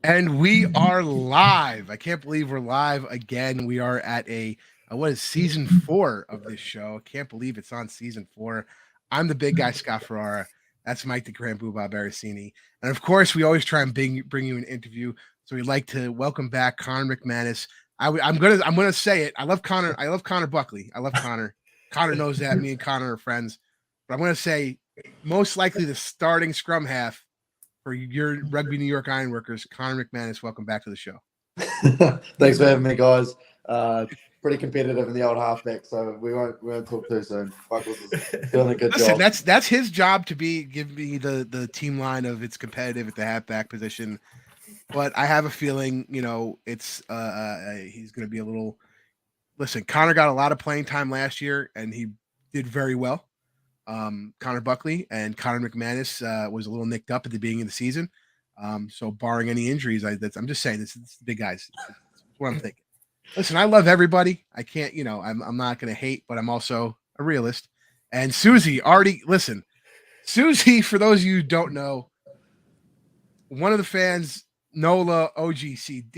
And we are live. I can't believe we're live again. We are at what is season 4 of this show. I can't believe it's on season 4. I'm the big guy, Scott Ferrara. That's Mike the Grand Poobah Barasini. And of course, we always try and bring you an interview. So we'd like to welcome back Conor McManus. I'm gonna say it. I love Conor. I love Conor Buckley. I love Conor. Conor knows that. Me and Conor are friends. But I'm gonna say most likely the starting scrum half for your Rugby New York Ironworkers, Conor McManus. Welcome back to the show. Thanks for having me, guys. Pretty competitive in the old halfback, so we won't talk too soon. Buckles is doing a good job. That's his job to give me the team line of it's competitive at the halfback position. But I have a feeling, it's he's going to be a little. Listen, Conor got a lot of playing time last year, and he did very well. Conor Buckley and Conor McManus was a little nicked up at the beginning of the season. So barring any injuries, I'm just saying this is the big guys. That's what I'm thinking. Listen, I love everybody. I can't, I'm not going to hate, but I'm also a realist. And Susie Susie, for those of you who don't know, one of the fans, Nola OGDC,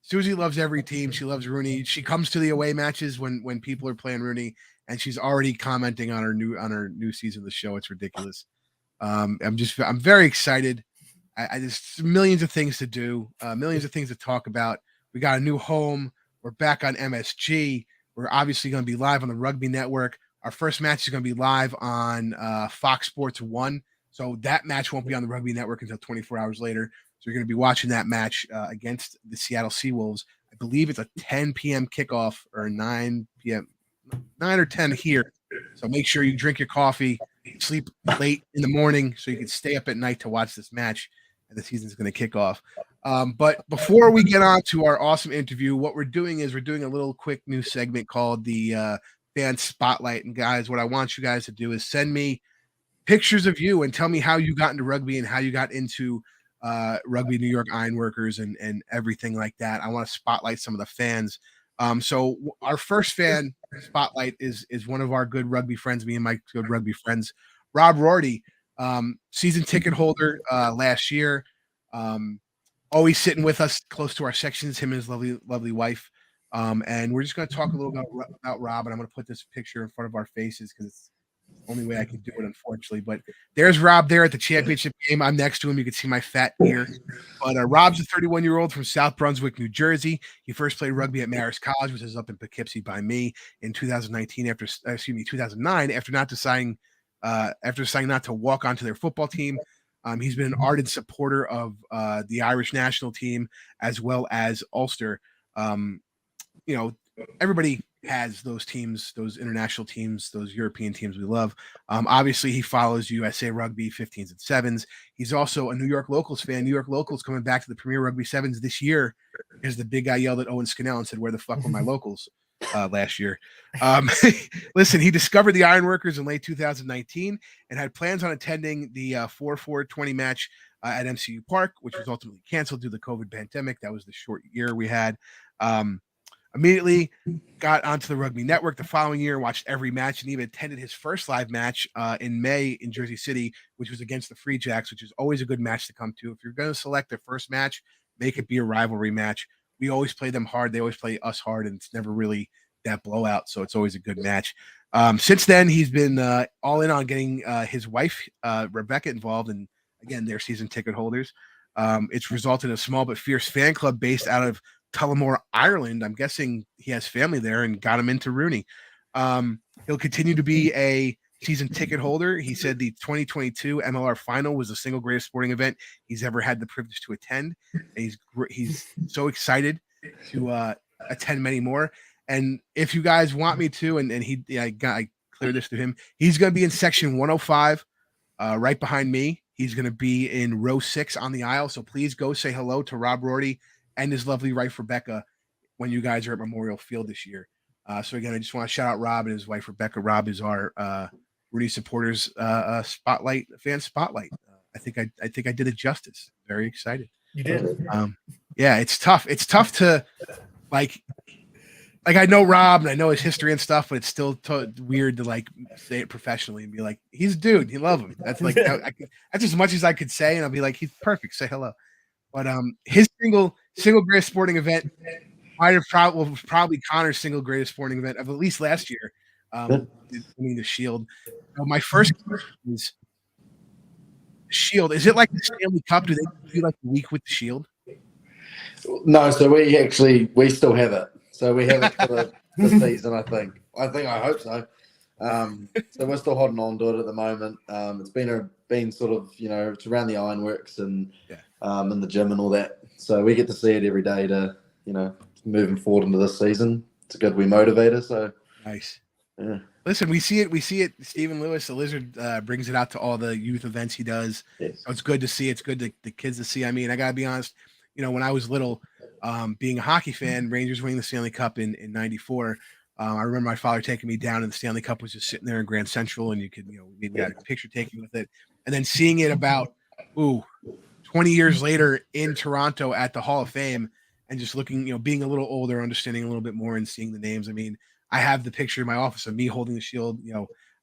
Susie loves every team. She loves Rooney. She comes to the away matches when people are playing Rooney, and she's already commenting on her new season of the show. It's ridiculous. I'm very excited. There's millions of things to do, millions of things to talk about. We got a new home. We're back on MSG. We're obviously going to be live on the Rugby Network. Our first match is going to be live on Fox Sports 1. So that match won't be on the Rugby Network until 24 hours later. So you're going to be watching that match against the Seattle Seawolves. I believe it's a 10 p.m. kickoff or 9 p.m. 9 or 10 here. So make sure you drink your coffee, sleep late in the morning so you can stay up at night to watch this match. And the season's going to kick off. But before we get on to our awesome interview, what we're doing is we're doing a little quick new segment called the Fan Spotlight. And guys, what I want you guys to do is send me pictures of you and tell me how you got into rugby and how you got into Rugby New York Ironworkers and everything like that. I want to spotlight some of the fans. So our first fan spotlight is one of our good rugby friends, me and my good rugby friends, Rob Rorty. Season ticket holder last year, always sitting with us close to our sections, him and his lovely wife. And we're just going to talk a little about Rob, and I'm going to put this picture in front of our faces because it's the only way I can do it, unfortunately. But there's Rob there at the championship game. I'm next to him. You can see my fat ear. But Rob's a 31-year-old from South Brunswick, New Jersey. He first played rugby at Marist College, which is up in Poughkeepsie by me, in 2009 after deciding not to walk onto their football team. He's been an ardent supporter of the Irish national team as well as Ulster. Everybody has those teams, those international teams, those European teams we love. Obviously, he follows USA Rugby 15s and 7s. He's also a New York Locals fan. New York Locals coming back to the Premier Rugby 7s this year because the big guy yelled at Owen Scannell and said, "Where the fuck were my locals?" Last year. Listen, he discovered the Ironworkers in late 2019 and had plans on attending the 4-4-20 match at MCU Park, which was ultimately canceled due to the COVID pandemic. That was the short year we had. Immediately got onto the Rugby Network the following year, watched every match, and even attended his first live match in May in Jersey City, which was against the Free Jacks, which is always a good match to come to. If you're going to select their first match, make it be a rivalry match. We always play them hard. They always play us hard, and it's never really that blowout, so it's always a good match. Since then, he's been all in on getting his wife, Rebecca, involved, and again, they're season ticket holders. It's resulted in a small but fierce fan club based out of Tullamore, Ireland. I'm guessing he has family there and got him into Rooney. He'll continue to be a season ticket holder. He said the 2022 MLR final was the single greatest sporting event he's ever had the privilege to attend. And he's so excited to attend many more. And if you guys want me to, and I cleared this to him, he's going to be in section 105, right behind me. He's going to be in row 6 on the aisle. So please go say hello to Rob Rorty and his lovely wife, Rebecca, when you guys are at Memorial Field this year. So again, I just want to shout out Rob and his wife, Rebecca. Rob is our Rudy supporters spotlight, fan spotlight. I think I did it justice. Very excited. You did. Yeah, it's tough. It's tough to like like I know Rob and I know his history and stuff, but it's still weird to like say it professionally and be like, he's a dude, you love him. That's like that's as much as I could say, and I'll be like, he's perfect. Say hello. But his single greatest sporting event might have probably Conor's single greatest sporting event of at least last year. Winning the Shield. So my first question is Shield. Is it like the Stanley Cup? Do they do like a week with the Shield? No, so we still have it. So we have it for the season, I think. I hope so. So we're still holding on to it at the moment. It's been sort of, it's around the ironworks and in the gym and all that. So we get to see it every day to, moving forward into this season. It's a good motivator. So nice. Yeah. Listen, we see it. Stephen Lewis, the Lizard, brings it out to all the youth events he does. Yes. So it's good to see. It's good to the kids to see. I mean, I gotta be honest. When I was little, being a hockey fan, Rangers winning the Stanley Cup in '94. I remember my father taking me down, and the Stanley Cup was just sitting there in Grand Central, and you could, we got a picture taken with it, and then seeing it about 20 years later in Toronto at the Hall of Fame, and just looking, being a little older, understanding a little bit more, and seeing the names. I mean, I have the picture in my office of me holding the Shield.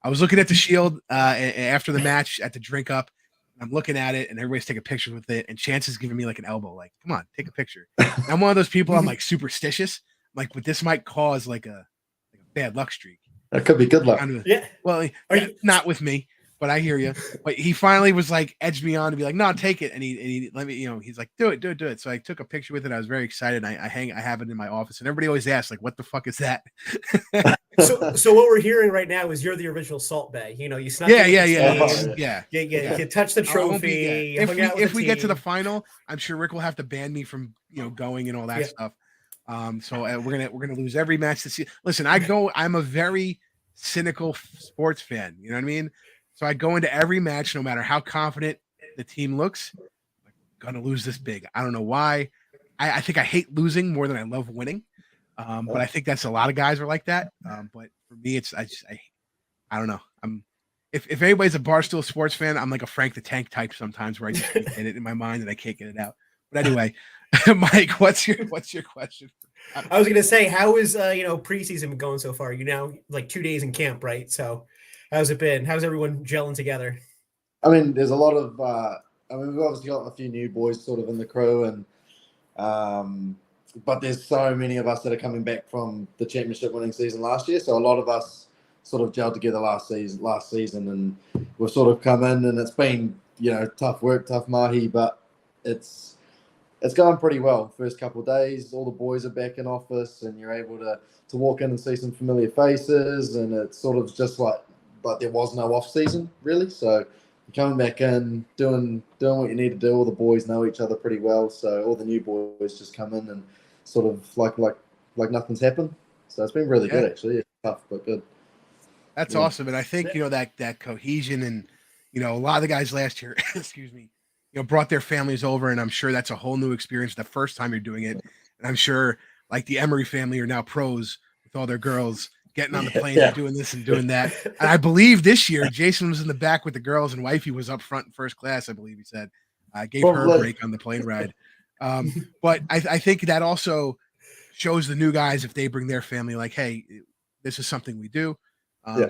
I was looking at the Shield after the match at the drink up. I'm looking at it, and everybody's taking pictures with it, and Chance is giving me like an elbow, like, come on, take a picture. And I'm one of those people, I'm like superstitious, but this might cause like a bad luck streak. That could be good luck. Yeah. Well, not with me, but I hear you. But he finally was like, edged me on to be like, no, take it. And he let me, he's like, do it. So I took a picture with it. I was very excited. I have it in my office, and everybody always asks, like, what the fuck is that? So what we're hearing right now is you're the original Salt Bay. You snuck yeah. You touched the trophy. If we get to the final, I'm sure Rick will have to ban me from going and all that stuff. So we're gonna lose every match this year. Listen, I'm a very cynical sports fan. You know what I mean? So I go into every match, no matter how confident the team looks, I'm gonna lose this big. I don't know why. I think I hate losing more than I love winning. But I think that's a lot of guys are like that. But for me, I don't know. If anybody's a Barstool sports fan, I'm like a Frank the Tank type sometimes, where I just can't get it in my mind and I can't get it out. But anyway, Mike, what's your question? I was gonna say, how is preseason been going so far? Like 2 days in camp, right? So how's it been? How's everyone gelling together? I mean, there's a lot of we've obviously got a few new boys sort of in the crew, and but there's so many of us that are coming back from the championship winning season last year. So a lot of us sort of gelled together last season, and we've sort of come in, and it's been tough work, tough mahi, but it's going pretty well. First couple of days, all the boys are back in office, and you're able to walk in and see some familiar faces, and it's sort of just like there was no off season really. So you're coming back in, doing what you need to do. All the boys know each other pretty well, so all the new boys just come in and sort of like nothing's happened. So it's been really good actually. It's tough but good. That's awesome, and I think that cohesion and a lot of the guys last year, excuse me, brought their families over, and I'm sure that's a whole new experience the first time you're doing it. And I'm sure like the Emery family are now pros with all their girls getting on the plane and doing this and doing that. And I believe this year Jason was in the back with the girls and wifey was up front in first class. I believe he said gave her a break on the plane ride. But I think that also shows the new guys, if they bring their family, like, hey, this is something we do.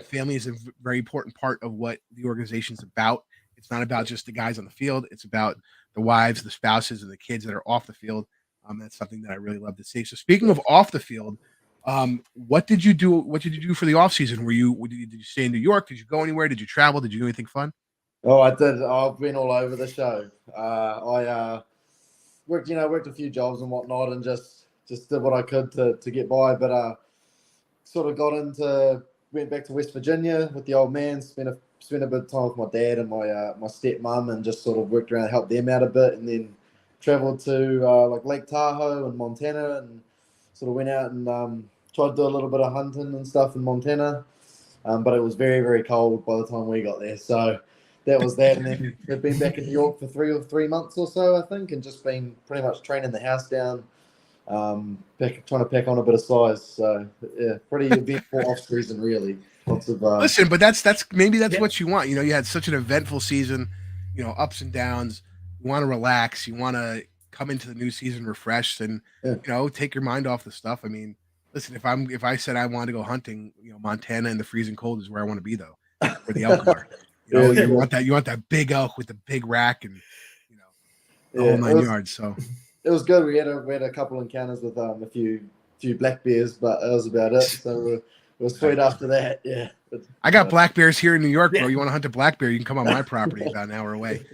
Family is a very important part of what the organization is about. It's not about just the guys on the field. It's about the wives, the spouses, and the kids that are off the field. That's something that I really love to see. So speaking of off the field, what did you do? What did you do for the off season? Did you stay in New York? Did you go anywhere? Did you travel? Did you do anything fun? Oh, I did. I've been all over the show. I worked a few jobs and whatnot, and just did what I could to get by. But sort of went back to West Virginia with the old man. Spent a bit of time with my dad and my stepmom, and just sort of worked around, helped them out a bit, and then traveled to like Lake Tahoe and Montana, and sort of went out and tried to do a little bit of hunting and stuff in Montana. But it was very, very cold by the time we got there. So that was that. And then I've been back in New York for 3 months or so, I think, and just been pretty much training the house down, trying to pack on a bit of size. So yeah, pretty eventful off season, really. Lots of listen, but that's what you want. You had such an eventful season, ups and downs. You want to relax. You want to come into the new season refreshed and take your mind off the stuff. I mean, listen, if I said I wanted to go hunting, Montana in the freezing cold is where I want to be though, where the elk are. You want that big elk with the big rack and the whole 9 yards. So it was good. We had a couple encounters with a few black bears, but that was about it. So it was sweet after that. Yeah. I got black bears here in New York, bro. You want to hunt a black bear? You can come on my property about an hour away.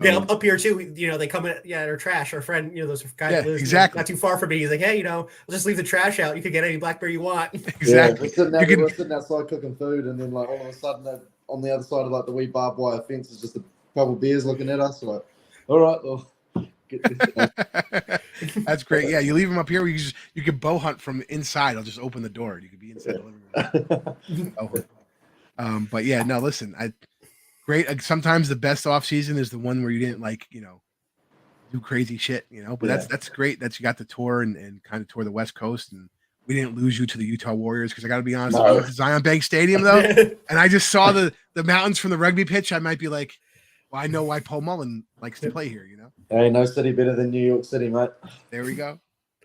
Yeah, up here too. They come in. Yeah, they're trash. Our friend, those guys that live exactly. not too far from me. He's like, hey, I'll just leave the trash out. You could get any black bear you want. Exactly. Yeah, we're sitting outside cooking food, and then like all of a sudden, on the other side of like the wee barbed wire fence is just a couple of bears looking at us. Like, all right, well. That's great. Yeah, you leave them up here. You can bow hunt from inside. I'll just open the door. You could be inside the living room. But yeah, no. Listen, great. Sometimes the best off season is the one where you didn't do crazy shit. But that's great that you got the tour and kind of tour the West Coast, and we didn't lose you to the Utah Warriors because I got to be honest, I went to Zion Bank Stadium though, and I just saw the mountains from the rugby pitch. I might be like, well, I know why Paul Mullen likes to play here. Hey, no city better than New York City, mate. There we go.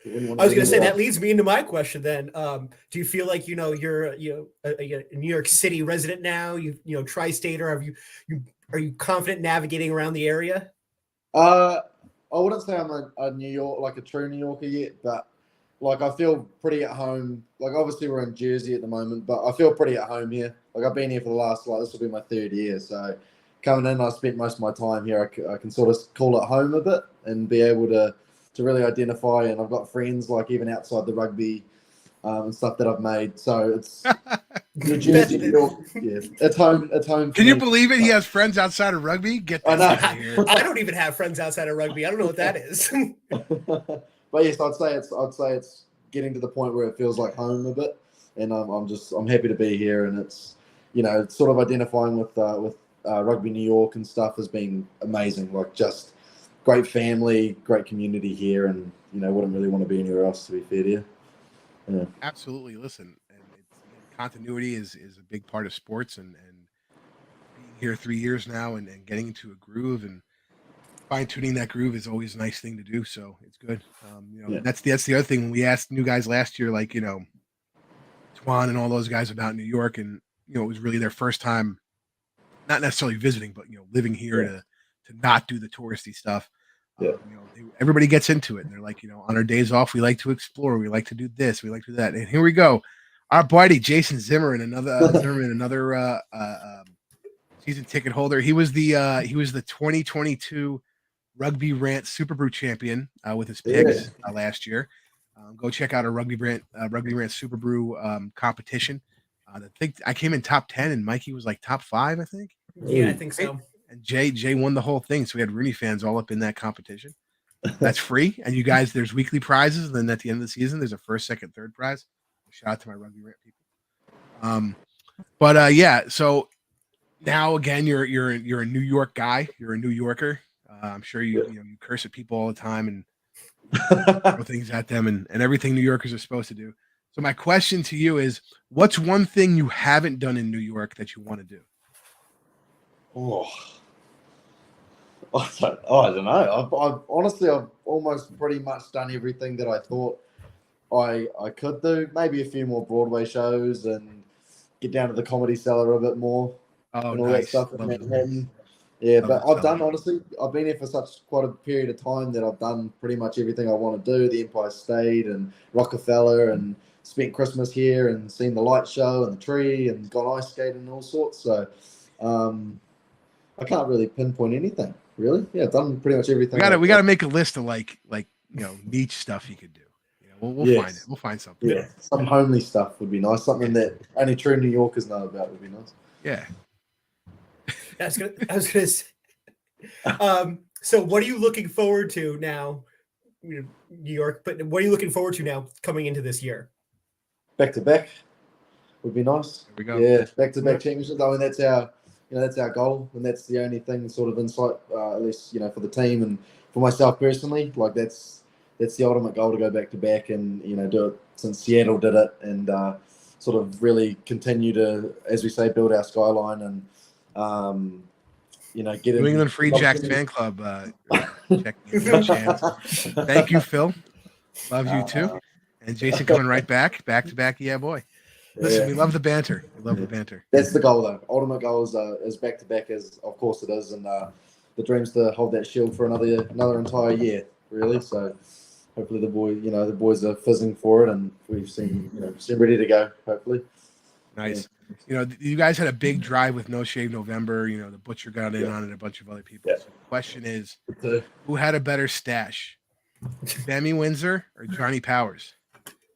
I was going to say that leads me into my question. Then, do you feel like you're a New York City resident now? You tri-state, or are you confident navigating around the area? I wouldn't say I'm a New York, like a true New Yorker yet, but like I feel pretty at home. Like obviously we're in Jersey at the moment, but I feel pretty at home here. Like I've been here for the last this will be my 3rd year, so. Coming in, I spent most of my time here. I can sort of call it home a bit and be able to really identify. And I've got friends like even outside the rugby and stuff that I've made. So it's New Jersey, New York. Yeah, it's home. It's home. Can you believe it? He has friends outside of rugby. Get that out of here. I don't even have friends outside of rugby. I don't know what that is. But yes, I'd say it's getting to the point where it feels like home a bit, and I'm happy to be here. And it's it's sort of identifying with Rugby New York and stuff has been amazing. Like just great family, great community here, and wouldn't really want to be anywhere else, to be fair to you. Yeah. Absolutely. Listen, and continuity is a big part of sports, and being here 3 years now and getting into a groove and fine tuning that groove is always a nice thing to do. So it's good. That's the other thing when we asked new guys last year, like Twan and all those guys about New York, and it was really their first time. Not necessarily visiting, but living here to not do the touristy stuff. Everybody gets into it, and they're like, on our days off, we like to explore, we like to do this, we like to do that. And here we go, our buddy Jason Zimmerman, another season ticket holder. He was the 2022 Rugby Rant Super Brew champion with his picks last year. Go check out our Rugby Rant Super Brew competition. I think I came in top 10 and Mikey was like top 5, I think. Yeah, I think so. And Jay won the whole thing. So we had RNY fans all up in that competition. That's free. And you guys, there's weekly prizes. And then at the end of the season, there's a 1st, 2nd, 3rd prize. Shout out to my Rugby Rant people. So now again, you're a New York guy. You're a New Yorker. I'm sure you curse at people all the time and throw things at them and everything New Yorkers are supposed to do. So my question to you is, what's one thing you haven't done in New York that you want to do? I don't know. I've honestly almost pretty much done everything that I thought I could do. Maybe a few more Broadway shows and get down to the Comedy Cellar a bit more. Oh, and all nice. that stuff in Manhattan. Yeah, but I've done, honestly, I've been here for such quite a period of time that I've done pretty much everything I want to do. The Empire State and Rockefeller, and spent Christmas here and seen the light show and the tree and gone ice skating and all sorts. So I can't really pinpoint anything, really. Yeah, I've done pretty much everything. We gotta make a list of like niche stuff you could do. We'll find it. We'll find something. Yeah, some homely stuff would be nice. Something that only true New Yorkers know about would be nice. Yeah. I was gonna say. So what are you looking forward to now? New York, but what are you looking forward to now coming into this year? Back to back would be nice. There we go. Yeah, back to back championships. I mean, that's our goal, and that's the only thing sort of insight, at least for the team and for myself personally. Like that's the ultimate goal, to go back to back and do it since Seattle did it, and sort of really continue to, as we say, build our skyline and get New England Free Jacks fan club. Check chance. Thank you, Phil. Love you too. And Jason coming right back to back. Yeah, boy. Listen, we love the banter. We love the banter. That's the goal, though. Ultimate goal is back to back, as of course it is, and the dream's to hold that shield for another entire year, really. So hopefully the boys are fizzing for it, and we've seen ready to go. Hopefully. Nice. You guys had a big drive with No Shave November. The Butcher got in on it, a bunch of other people. Yeah. So the question is, who had a better stash, Sammy Windsor or Johnny Powers?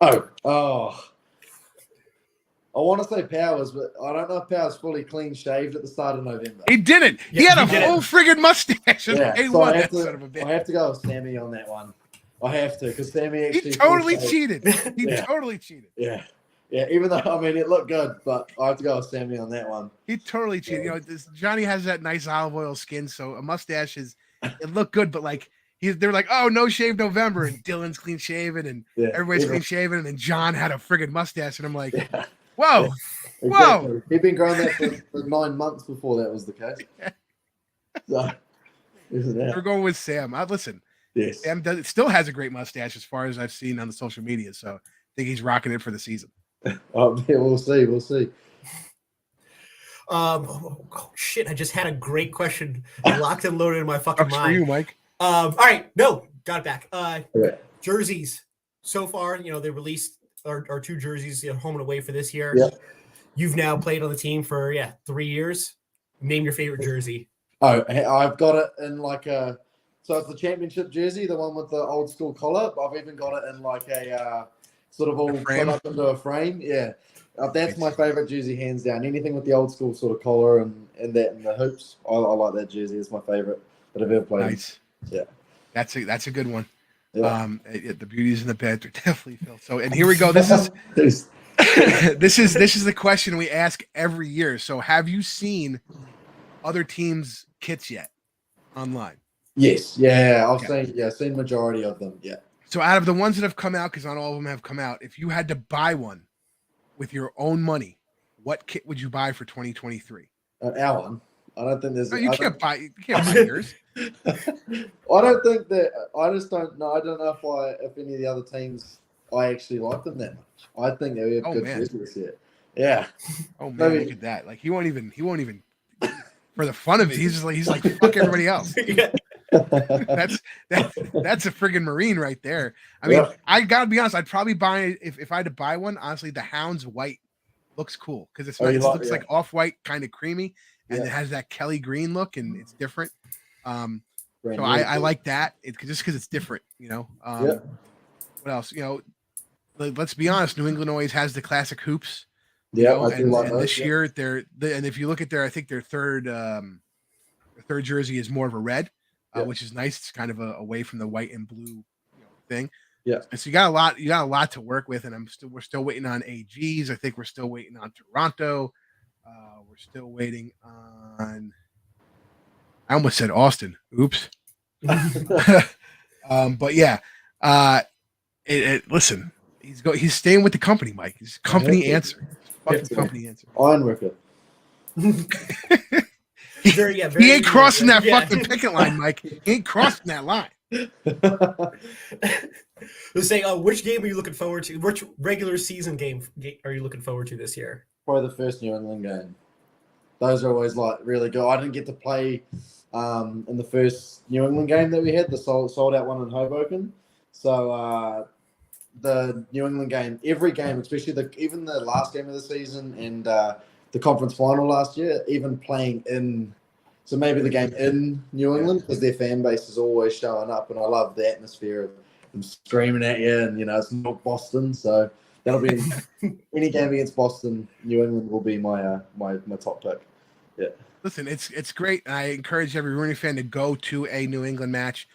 Oh. I want to say Powers, but I don't know if Powers fully clean shaved at the start of November. He didn't. He had a full friggin' mustache. Yeah, so I have to go with Sammy on that one. I have to, because Sammy actually totally cheated. He totally cheated. Yeah. Yeah, even though, it looked good, but I have to go with Sammy on that one. He totally cheated. Johnny has that nice olive oil skin, so a mustache it looked good, but they're like, oh, No Shave November, and Dylan's clean shaven, and everybody's clean shaven, and then John had a friggin' mustache, and I'm like, whoa, exactly. Whoa. He'd been growing that for 9 months before that was the case. So, we're going with Sam. Listen, yes. Sam still has a great mustache as far as I've seen on the social media, so I think he's rocking it for the season. We'll see. Oh, shit! I just had a great question locked and loaded in my fucking mind. For you, Mike. All right, no, got it back. Okay. Jerseys. So far, they released our 2 jerseys, home and away for this year. Yep. You've now played on the team for 3 years. Name your favorite jersey. Oh, I've got it in so it's the championship jersey, the one with the old school collar. I've even got it in a sort of all put up into a frame. Yeah. That's my favorite jersey, hands down. Anything with the old school sort of collar and the hoops. I like that jersey. It's my favorite that I've ever played. Nice. Yeah. That's a good one. Yeah. The beauties and the bad are definitely filled. So, and here we go. This is this is the question we ask every year. So, have you seen other teams' kits yet online? Yes. Yeah. I've seen majority of them. Yeah. So, out of the ones that have come out, because not all of them have come out, if you had to buy one with your own money, what kit would you buy for 2023? Our one. I don't think there's. No, you can't buy yours. I don't think that. I just don't know. I don't know if any of the other teams I actually like them that much. I think they have good business here. Yeah. Oh man, look at that! He won't even for the fun of it. He's like fuck everybody else. That's a friggin' Marine right there. I mean, I gotta be honest. I'd probably buy if I had to buy one. Honestly, the Hound's white looks cool because it looks like off-white, kind of creamy, and it has that Kelly green look, and it's different. So I like that. Just because it's different, What else? Let's be honest. New England always has the classic hoops. Yeah, and this year and if you look at I think their third jersey is more of a red. Which is nice. It's kind of away from the white and blue thing. Yeah. And so you got a lot to work with, and we're still waiting on AGs. I think we're still waiting on Toronto. We're still waiting on. I almost said Austin. Oops. But yeah. Listen, he's staying with the company, Mike. He's company answer. Fucking company answer. Ironworker. He ain't crossing that fucking picket line, Mike. He ain't crossing that line. Let's say, which game are you looking forward to? Which regular season game are you looking forward to this year? Probably the first New England game. Those are always really good. I didn't get to play in the first New England game that we had, the sold out one in Hoboken. So the New England game, every game, especially even the last game of the season and the conference final last year, even playing in, so maybe the game in New England, because their fan base is always showing up, and I love the atmosphere of them screaming at you, and it's not Boston, so that'll be any game against Boston. New England will be my top pick. Yeah. Listen, it's great. I encourage every RNY fan to go to a New England match.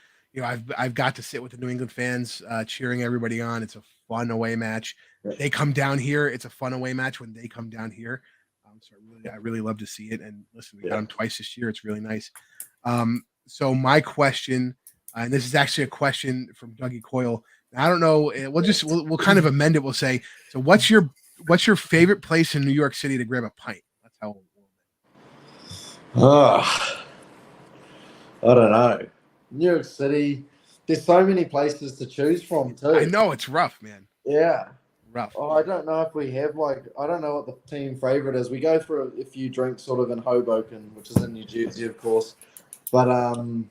I've got to sit with the New England fans, cheering everybody on. It's a fun away match. Right. They come down here. It's a fun away match when they come down here. So I really love to see it. And listen, we got them twice this year. It's really nice. So my question, and this is actually a question from Dougie Coyle. I don't know. We'll kind of amend it. We'll say, so what's your favorite place in New York City to grab a pint? That's how. I don't know. New York City. There's so many places to choose from too. I know it's rough, man. Yeah. Rough. Oh, I don't know if we have I don't know what the team favorite is. We go through a few drinks sort of in Hoboken, which is in New Jersey, of course. But oh,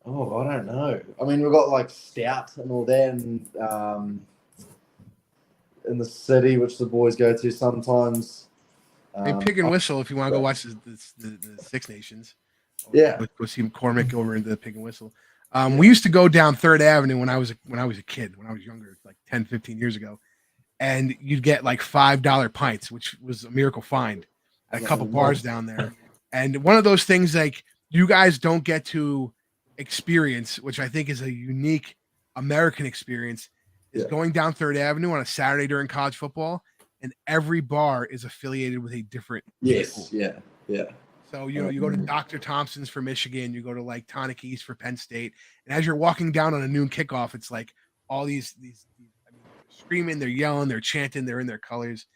I don't know. I mean, we've got like stout and all that, and in the city, which the boys go to sometimes. And Pig and Whistle, if you want to go watch the Six Nations. Yeah. Go see McCormick over in the Pig and Whistle. We used to go down Third Avenue when I was a kid, when I was younger, like 10, 15 years ago. And you'd get like $5 pints, which was a miracle find at a couple bars down there. And one of those things like you guys don't get to experience, which I think is a unique American experience, is going down Third Avenue on a Saturday during college football, and every bar is affiliated with a different school. Yeah. So, you go to Dr. Thompson's for Michigan, you go to like Tonic East for Penn State. And as you're walking down on a noon kickoff, it's like all these I mean, they're screaming, they're yelling, they're chanting, they're in their colors.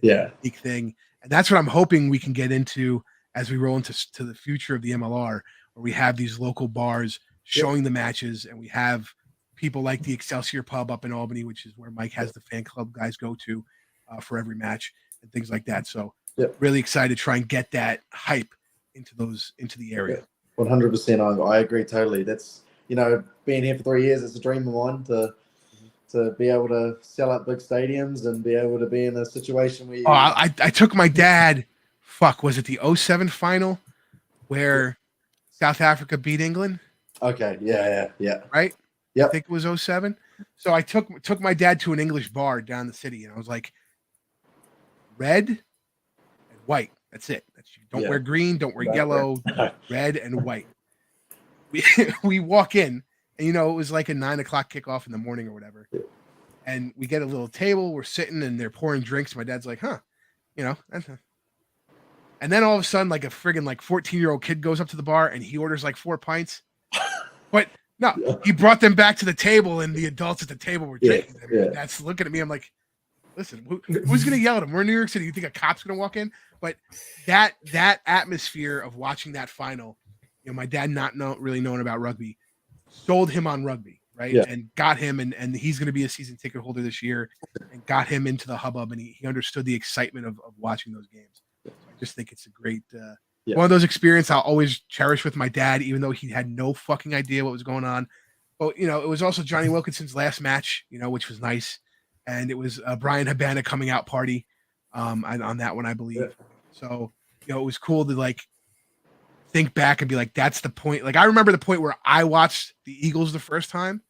Yeah. Unique thing. And that's what I'm hoping we can get into as we roll into the future of the MLR, where we have these local bars showing the matches, and we have people like the Excelsior Pub up in Albany, which is where Mike has the fan club guys go to for every match and things like that. So really excited to try and get that hype into the area. 100%. I agree totally. That's, being here for 3 years, it's a dream of mine to be able to sell out big stadiums and be able to be in a situation where I took my dad, was it the 07 final where South Africa beat England? Okay. Yeah. Right? Yeah. I think it was 07. So I took my dad to an English bar down the city, and I was like, red and white. That's it. Don't wear green, don't wear yellow, red and white. We walk in, and it was like a 9 o'clock kickoff in the morning or whatever. And we get a little table, we're sitting, and they're pouring drinks. My dad's like, and then all of a sudden, like a friggin' 14-year-old kid goes up to the bar and he orders like 4 pints. But no, he brought them back to the table, and the adults at the table were drinking them. And that's looking at me. I'm like, listen, who's going to yell at him? We're in New York City. You think a cop's going to walk in? But that atmosphere of watching that final, my dad not really knowing about rugby, sold him on rugby, right? Yeah. And got him, and he's going to be a season ticket holder this year, and got him into the hubbub, and he understood the excitement of watching those games. So I just think it's a great one of those experiences I'll always cherish with my dad, even though he had no fucking idea what was going on. But, it was also Johnny Wilkinson's last match, which was nice. And it was Brian Habana coming out party on that one, I believe. Yeah. So, it was cool to think back and be like, that's the point. Like, I remember the point where I watched the Eagles the first time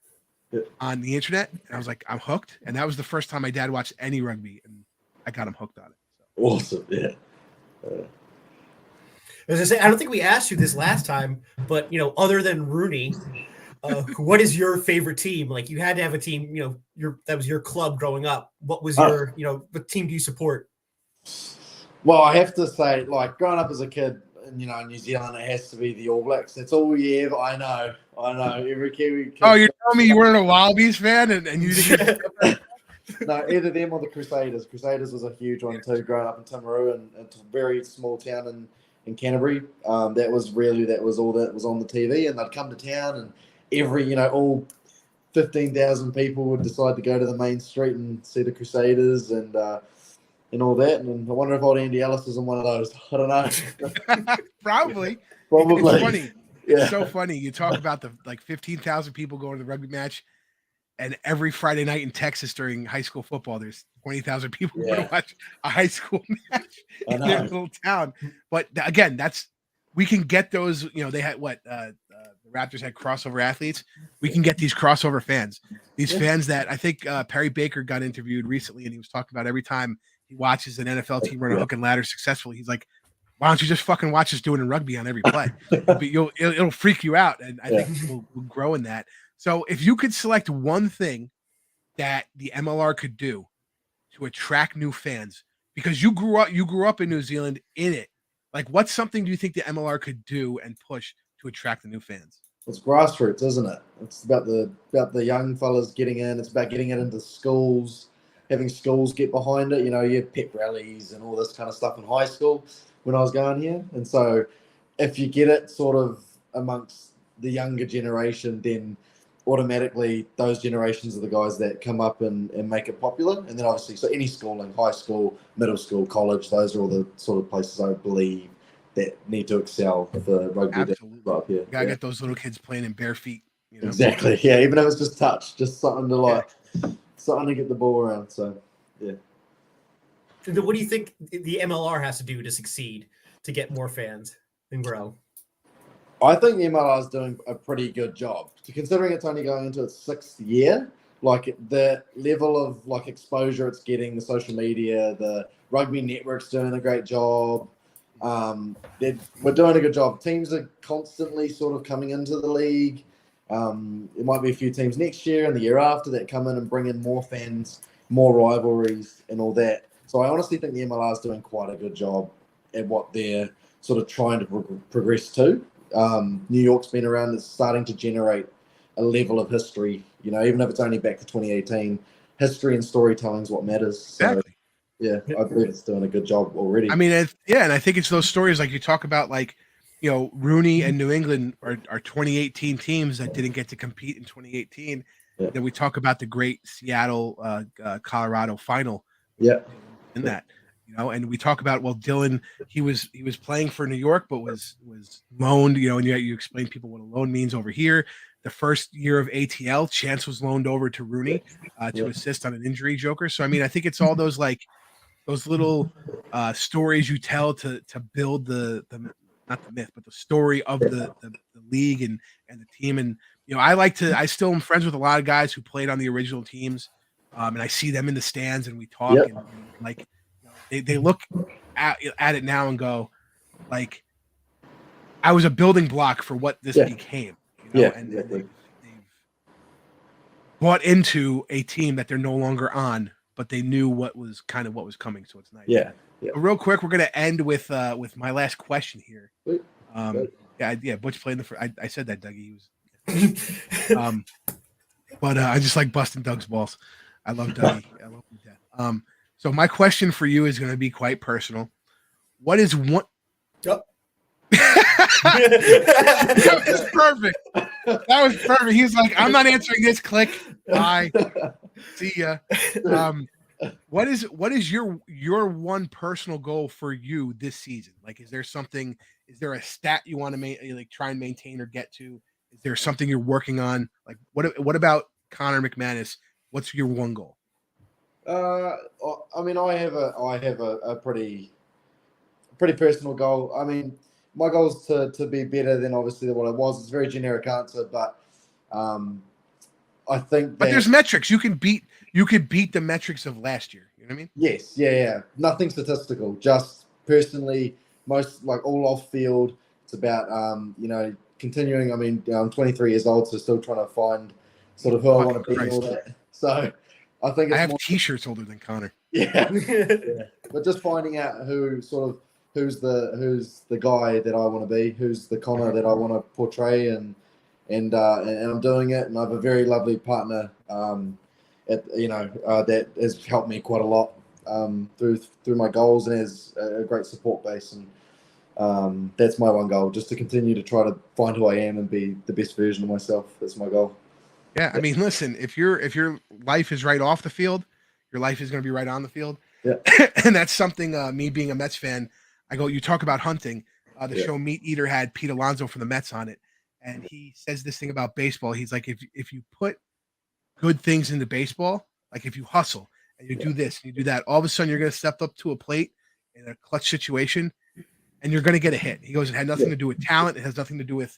on the internet, and I was like, I'm hooked. And that was the first time my dad watched any rugby, and I got him hooked on it. So. Awesome. Yeah. As I say, I don't think we asked you this last time, but other than Rooney, what is your favorite team? Like, you had to have a team, that was your club growing up. What was your, what team do you support? Well, I have to say, growing up as a kid, in New Zealand, it has to be the All Blacks. That's all we have. I know. Every Kiwi kid. Oh, you're telling me you weren't a Wallabies fan and you didn't? No, either them or the Crusaders. Crusaders was a huge one too. Growing up in Timaru, and it's a very small town in Canterbury. That was all that was on the TV, and they'd come to town, and every all 15,000 people would decide to go to the main street and see the Crusaders and all that. And I wonder if old Andy Ellis was in one of those. I don't know. Probably. Probably. It's funny. It's so funny. You talk about the 15,000 people going to the rugby match, and every Friday night in Texas during high school football, there's 20,000 people going to watch a high school match in their little town. But again, we can get those. They had the Raptors had crossover athletes. We can get these crossover fans. These fans that I think Perry Baker got interviewed recently, and he was talking about every time he watches an NFL team run a hook and ladder successfully, he's like, why don't you just fucking watch us do it in rugby on every play? But it'll freak you out, and I think we'll grow in that. So if you could select one thing that the MLR could do to attract new fans, because you grew up in New Zealand in it, what's something do you think the MLR could do and push to attract the new fans? It's grassroots, isn't it? It's about the young fellas getting in. It's about getting it into schools, having schools get behind it. You have pep rallies and all this kind of stuff in high school when I was going here. And so if you get it sort of amongst the younger generation, then automatically those generations are the guys that come up and make it popular. And then obviously, so any schooling, high school, middle school, college, those are all the sort of places I believe that need to excel for rugby. Absolutely. Up here. You gotta get those little kids playing in bare feet. You know? Exactly. Yeah, even if it's just touch, just something to something to get the ball around. So, yeah. What do you think the MLR has to do to succeed, to get more fans and grow? I think the MLR is doing a pretty good job. Considering it's only going into its 6th year, like the level of like exposure it's getting, the social media, the rugby network's doing a great job. We're doing a good job. Teams are constantly sort of coming into the league. It might be a few teams next year and the year after that come in and bring in more fans, more rivalries and all that. So I honestly think the MLR is doing quite a good job at what they're sort of trying to progress to. New York's been around, it's starting to generate a level of history, you know, even if it's only back to 2018, history and storytelling is what matters. So, Exactly. yeah, I believe it's doing a good job already. I mean, and I think it's those stories like you talk about, like, you know, Rooney and New England are 2018 teams that didn't get to compete in 2018. Yeah. Then we talk about the great Seattle, Colorado final. Yeah. In that, you know, and we talk about, well, Dylan, he was playing for New York, but was loaned, you know, and you explain people what a loan means over here. The first year of ATL, Chance was loaned over to Rooney to assist on an injury joker. So, I mean, I think it's all those like those little stories you tell to build the not the myth, but the story of the league and the team. And, you know, I still am friends with a lot of guys who played on the original teams. And I see them in the stands and we talk and like, you know, they look at it now and go like, I was a building block for what this became, you know, and they've bought into a team that they're no longer on, but they knew what was coming. So it's nice. Yeah. But real quick, we're going to end with my last question here. Butch played I said that, Dougie. He was, but I just like busting Doug's balls. I love Dougie. I love him to death. So my question for you is going to be quite personal. What is one? That was perfect. That was perfect. He's like, I'm not answering this. Click. Bye. See ya. What is your one personal goal for you this season? Like, is there a stat you want to try and maintain or get to? Is there something you're working on? Like, what about Conor McManus? What's your one goal? I mean, I have a pretty personal goal. I mean, my goal is to be better than obviously what I was. It's a very generic answer, but I think but there's metrics. You could beat the metrics of last year. You know what I mean? Yes, yeah. Nothing statistical. Just personally, most like all off field. It's about you know, continuing. I mean, I'm 23 years old, so still trying to find sort of who I want to be and all that. So I think it's I have T-shirts older than Conor. Yeah. But just finding out who's the guy that I want to be, who's the Conor that I want to portray, and I'm doing it. And I have a very lovely partner, that has helped me quite a lot through my goals and has a great support base. And that's my one goal, just to continue to try to find who I am and be the best version of myself. That's my goal. Yeah, I mean, listen, if your life is right off the field, your life is going to be right on the field. Yeah. And that's something, me being a Mets fan, you talk about hunting. The show Meat Eater had Pete Alonso from the Mets on it. And he says this thing about baseball. He's like, if you put good things into baseball, like if you hustle and you do this and you do that, all of a sudden you're going to step up to a plate in a clutch situation and you're going to get a hit. He goes, it had nothing to do with talent. It has nothing to do with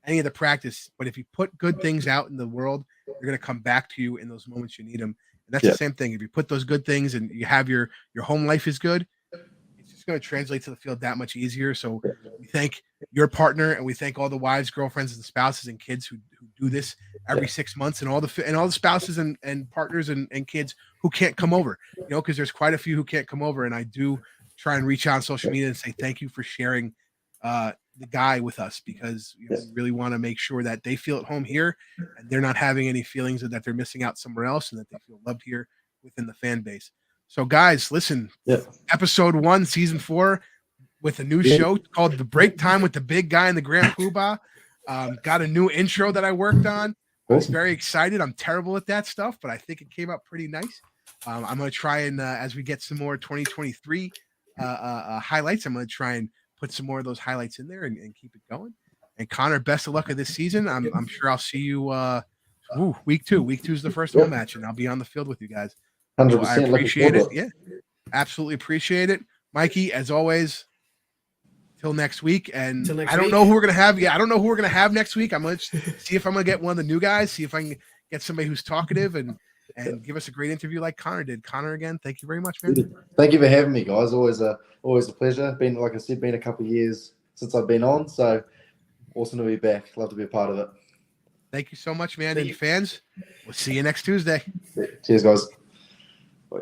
any of the practice. But if you put good things out in the world, they're going to come back to you in those moments you need them. And that's the same thing. If you put those good things and you have your home life is good, it's just going to translate to the field that much easier. So we thank your partner and we thank all the wives, girlfriends, and spouses and kids who do this every 6 months, and all the spouses and partners and kids who can't come over, because there's quite a few who can't come over. And I do try and reach out on social media and say, thank you for sharing the guy with us, because we really want to make sure that they feel at home here and they're not having any feelings that they're missing out somewhere else, and that they feel loved here within the fan base. So guys, listen, episode 1, season 4, with a new show called The Break Time with the Big Guy and the Grand Poobah. Got a new intro that I worked on. I was Awesome. very excited. I'm terrible at that stuff, but I think it came out pretty nice. I'm going to try and as we get some more 2023 highlights, I'm going to try and put some more of those highlights in there and keep it going. And Conor, best of luck of this season. I'm sure I'll see you week 2. Week 2 is the first home match, and I'll be on the field with you guys. 100%. So I appreciate it. Yeah, absolutely appreciate it. Mikey, as always, till next week. And I don't know who we're going to have. Yeah, I don't know who we're going to have next week. I'm going to see if I'm going to get one of the new guys, see if I can get somebody who's talkative and give us a great interview like Conor did. Conor, again, thank you very much, man. Thank you for having me, guys. Always a pleasure. Been, like I said, been a couple of years since I've been on, so awesome to be back. Love to be a part of it. Thank you so much, man. And fans, we'll see you next Tuesday. Cheers, guys.